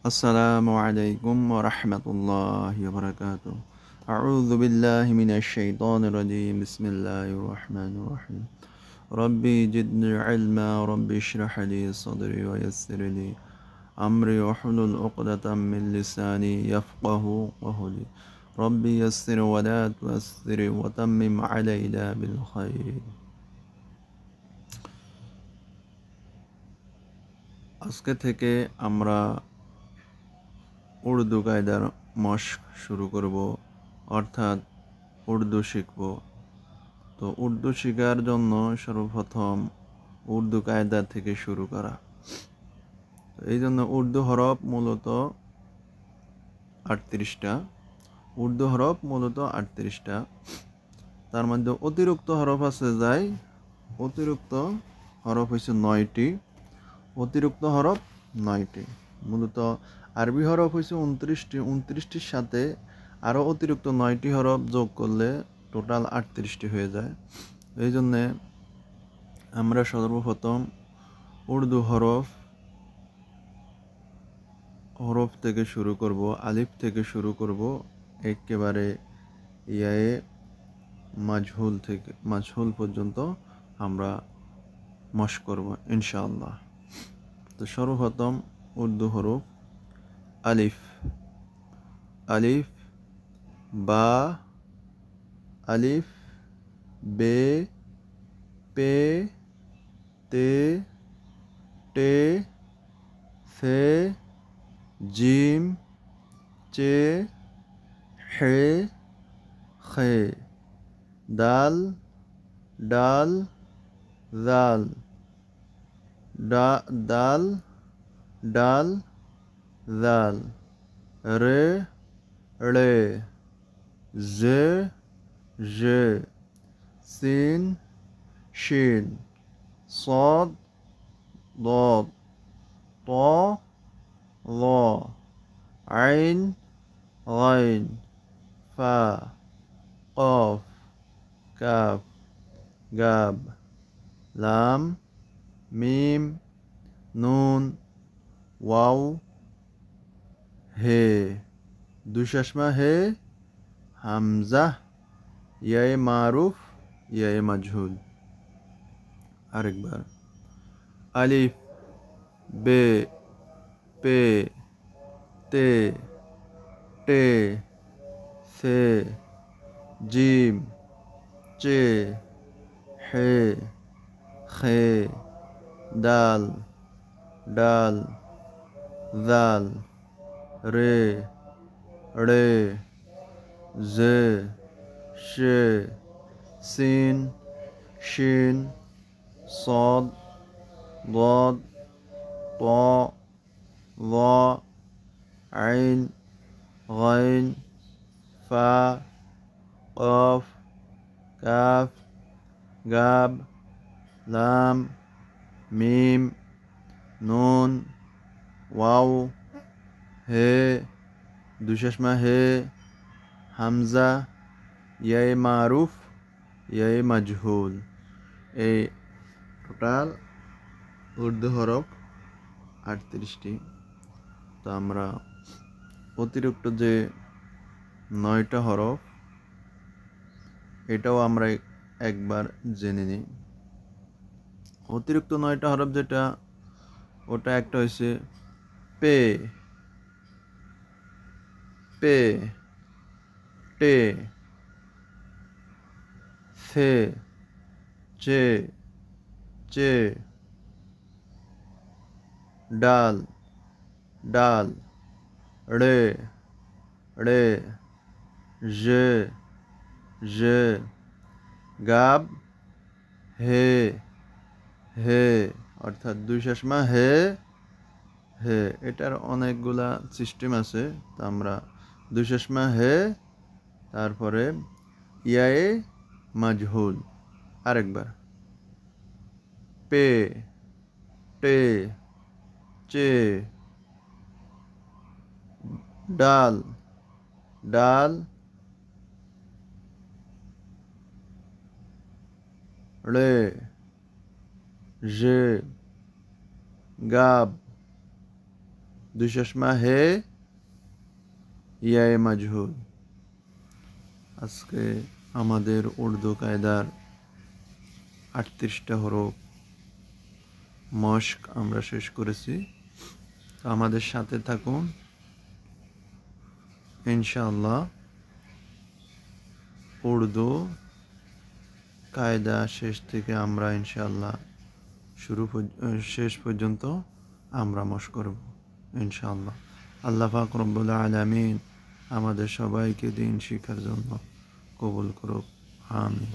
আসসালামু আলাইকুম ওয়া রাহমাতুল্লাহি ওয়া বারাকাতুহু। আউযু বিল্লাহি মিনাশ শাইতানির রাজীম। বিসমিল্লাহির রাহমানির রাহিম। রব্বি জিদনি ইলমা রব্বি ইশরাহ লি সাদরি ওয়া ইয়াসসির লি আমরি ওয়াহলুল উকদাতাম মিন লিসানি ইয়াফকাহু কওলি। রব্বি ইয়াসসির ওয়া লা তু'আসসির ওয়া তাম্মিম আলাইনা বিল খায়র। আজকে থেকে আমরা উর্দু কায়দার মশক শুরু করব, অর্থাৎ উর্দু শিখব। তো উর্দু শেখার জন্য সর্বপ্রথম উর্দু কায়দা থেকে শুরু করা। তো এই জন্য উর্দু হরফ মূলত 38টা। উর্দু হরফ মূলত 38টা। তার মধ্যে অতিরিক্ত হরফ আছে অতিরিক্ত হরফ হচ্ছে 9টি। অতিরিক্ত হরফ 9টি। মূলত আরবি হরফ হচ্ছে 29টি। 29টির সাথে আরও অতিরিক্ত 9টি হরফ যোগ করলে টোটাল 38টি হয়ে যায়। এই জন্যে আমরা সর্বপ্রথম উর্দু হরফ থেকে শুরু করব, আলিফ থেকে শুরু করব, একেবারে ইয়ায়ে মাজহুল পর্যন্ত আমরা মশক করব ইনশাআল্লাহ। তো সর্বপ্রথম উর্দু হরফ আলিফ। আলিফ, বা, আলিফ, বে, পে, তে, টে, সে, জিম, চে, হে, খে, দাল, ডাল, জাল, দাল, ডাল, জাল, রে, ড়ে, জে, জে, সিন, শিন, صاد ضاد طا ظا عين غين فا قاف كاف جاب لام ميم নুন ওয়াও হে দুশাসমা হে হামজা ইয়ায়ে মারুফ ইয়ায়ে মাজহুল। আরেকবার আলিফ বে পে তে টে সে জিম চে হে খে দাল ডাল জাল রে ড়ে জে শে সিন শিন صاد ضاد طاء ظاء عين غين فاء قاف كاف جاب لام ميم নুন ওয়াও হে দুশাসমা হে হামজা ইয়ায়ে মারুফ ইয়ায়ে মাজহুল। এই টোটাল উর্দু হরফ 38টি। তো আমরা অতিরিক্ত যে 9টা হরফ, এটাও আমরা একবার জেনে নিই। অতিরিক্ত 9টা হরফ যেটা, ওটা একটা হয়েছে পে, পে, টে, সে, চে, চে, ডাল, ডাল, ড়ে, ড়ে, জে, জে, গাব, হে, হে, অর্থাৎ দুশাসমা হে, হে। এটার অনেকগুলা সিস্টেম আছে। তা আমরা দুশাসমা হে, তারপরে ইয়ায়ে মাজহুল। আরেকবার পে, টে, চে, ডাল, ডাল, ড়ে, জে, গাব, দুই চশমা হে ইয়ায়ে মাজহুল। আজকে আমাদের উর্দু কায়দার 38টা হরফ মশক আমরা শেষ করেছি। তো আমাদের সাথে থাকুন, ইনশাআল্লাহ উর্দু কায়দা শেষ থেকে আমরা ইনশাআল্লাহ শেষ পর্যন্ত আমরা মশক করব ইনশাআল্লাহ। আল্লাহ পাক রব্বুল আলামিন আমাদের সবাইকে দিন শিক্ষার জন্য কবুল করুক, আমিন।